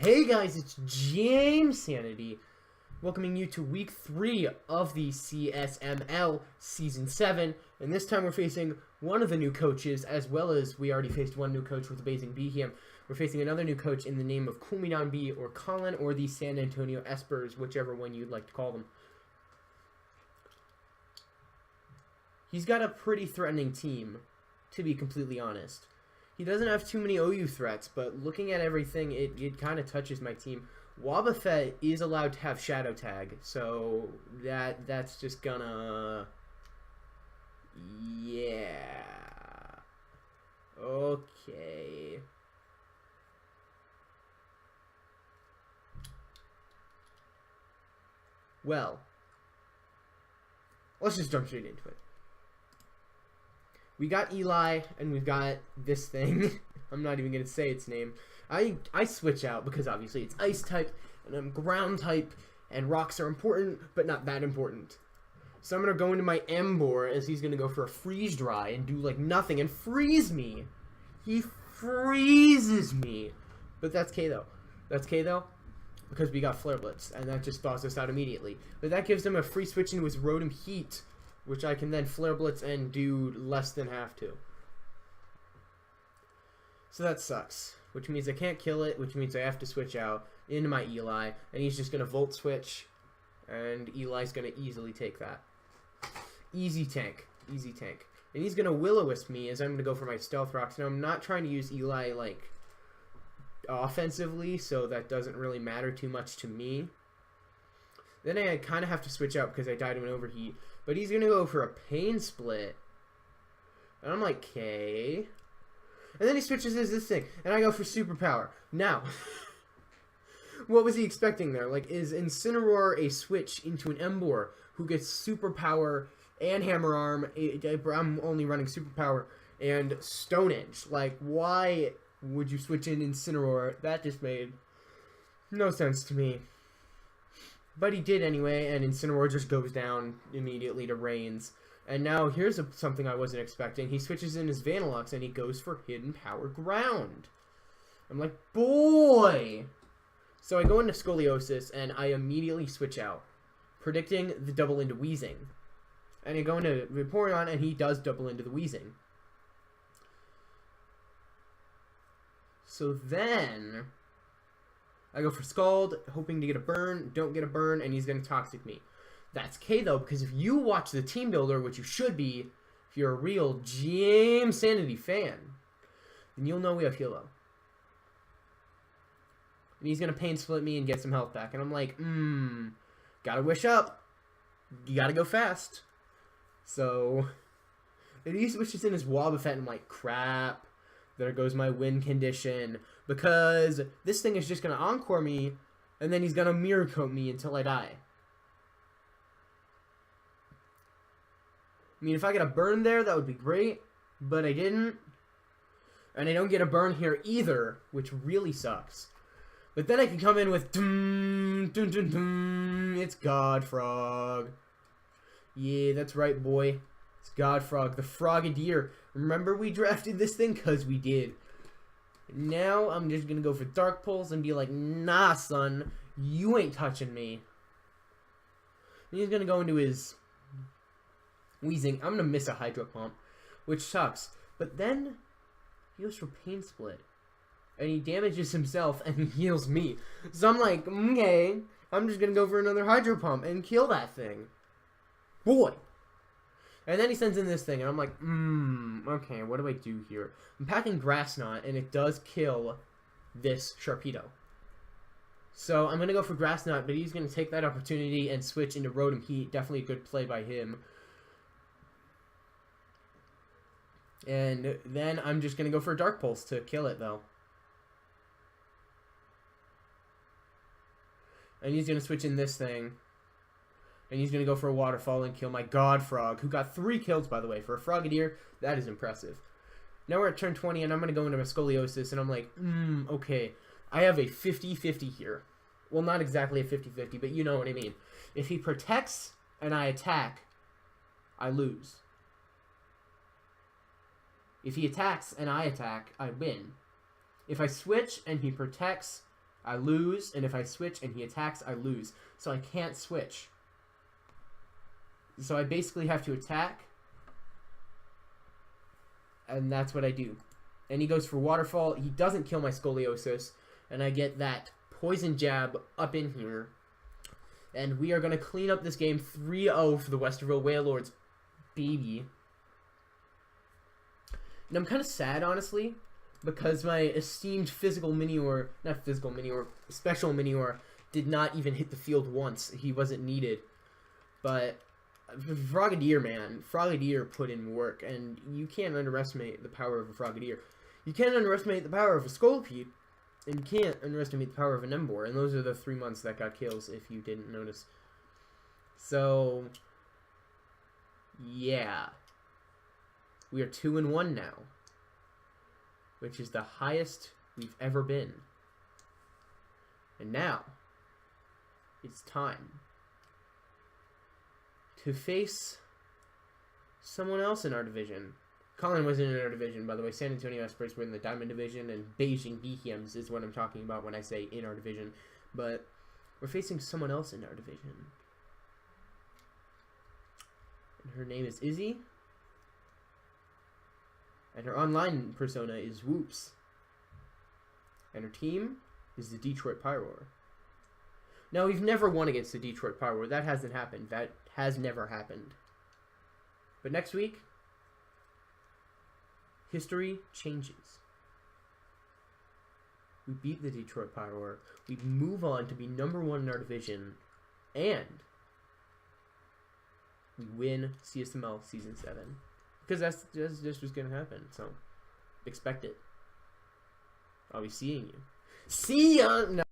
Hey guys, it's James Sanity, welcoming you to week 3 of the CSML Season 7, and this time we're facing one of the new coaches, as well as we already faced one new coach with Basing Behem. We're facing another new coach in the name of Coolmedon B or Colin, or the San Antonio Espurrs, whichever one you'd like to call them. He's got a pretty threatening team, to be completely honest. He doesn't have too many OU threats, but looking at everything, it kind of touches my team. Wobbuffet is allowed to have Shadow Tag, so that's just gonna... yeah. Okay. Well, let's just jump straight into it. We got Eli, and we've got this thing. I'm not even going to say its name. I switch out because obviously it's ice type, and I'm ground type, and rocks are important, but not that important. So I'm going to go into my Espurrs, as he's going to go for a freeze dry and do like nothing and freeze me. He freezes me. But that's K though. That's K though, because we got Flare Blitz, and that just thaws us out immediately. But that gives him a free switch into his Rotom Heat, which I can then Flare Blitz and do less than have to. So that sucks. Which means I can't kill it, which means I have to switch out into my Eli, and he's just going to Volt Switch, and Eli's going to easily take that. Easy tank. Easy tank. And he's going to Will-O-Wisp me as I'm going to go for my Stealth Rocks. Now, I'm not trying to use Eli, like, offensively, so that doesn't really matter too much to me. Then I kind of have to switch out because I died of an Overheat. But he's going to go for a Pain Split. And I'm like, okay. And then he switches as this thing. And I go for Superpower. Now, what was he expecting there? Like, is Incineroar a switch into an Espurrs who gets Superpower and Hammer Arm? I'm only running Superpower and Stone Edge. Like, why would you switch in Incineroar? That just made no sense to me. But he did anyway, and Incineroar just goes down immediately to Reigns. And now here's something I wasn't expecting. He switches in his Vanilluxe, and he goes for Hidden Power Ground. I'm like, boy! So I go into Scoliosis, and I immediately switch out, predicting the double into Weezing. And I go into Vaporeon, and he does double into the Weezing. So then I go for Scald, hoping to get a burn, don't get a burn, and he's going to Toxic me. That's K though, because if you watch the Team Builder, which you should be, if you're a real James Sanity fan, then you'll know we have Hilo. And he's going to Pain Split me and get some health back. And I'm like, gotta wish up. You gotta go fast. So, and he switches in his Wobbuffet, and I'm like, crap. There goes my win condition. Because this thing is just going to Encore me, and then he's going to Mirror Coat me until I die. I mean, if I get a burn there, that would be great. But I didn't. And I don't get a burn here either, which really sucks. But then I can come in with... Dun, dun, dun, dun, it's Godfrog. Yeah, that's right, boy. It's Godfrog, the Frogadier. Remember we drafted this thing? Because we did. Now I'm just going to go for Dark Pulse and be like, nah, son, you ain't touching me. And he's going to go into his Weezing. I'm going to miss a Hydro Pump, which sucks. But then he goes for Pain Split. And he damages himself and he heals me. So I'm like, okay, I'm just going to go for another Hydro Pump and kill that thing. Boy. And then he sends in this thing, and I'm like, okay, what do I do here? I'm packing Grass Knot, and it does kill this Sharpedo. So I'm going to go for Grass Knot, but he's going to take that opportunity and switch into Rotom Heat. Definitely a good play by him. And then I'm just going to go for a Dark Pulse to kill it, though. And he's going to switch in this thing. And he's going to go for a Waterfall and kill my Godfrog, who got 3 kills, by the way. For a Frogadier, that is impressive. Now we're at turn 20, and I'm going to go into my Scoliosis, and I'm like, okay. I have a 50-50 here. Well, not exactly a 50-50, but you know what I mean. If he protects and I attack, I lose. If he attacks and I attack, I win. If I switch and he protects, I lose, and if I switch and he attacks, I lose. So I can't switch. So I basically have to attack, and that's what I do. And he goes for Waterfall. He doesn't kill my Scoliosis, and I get that Poison Jab up in here. And we are going to clean up this game 3-0 for the Westerville Wailords, baby. And I'm kind of sad, honestly, because my esteemed special Minior did not even hit the field once. He wasn't needed. But Frogadier, man. Frogadier put in work, and you can't underestimate the power of a Frogadier. You can't underestimate the power of a Scolipede, and you can't underestimate the power of an Emboar. And those are the 3 months that got kills, if you didn't notice. So, yeah. We are 2-1 now, which is the highest we've ever been. And now, it's time to face someone else in our division. Colin wasn't in our division, by the way. San Antonio Espurrs were in the Diamond Division, and Beijing Behemoths is what I'm talking about when I say in our division. But we're facing someone else in our division. And her name is Izzy. And her online persona is Whoops. And her team is the Detroit Pyroar. Now, we've never won against the Detroit Pyroar. That hasn't happened. That has never happened. But next week, history changes. We beat the Detroit Pyroar. We move on to be #1 in our division. And we win CSML Season 7. Because that's just what's going to happen. So, expect it. I'll be seeing you. See ya! No.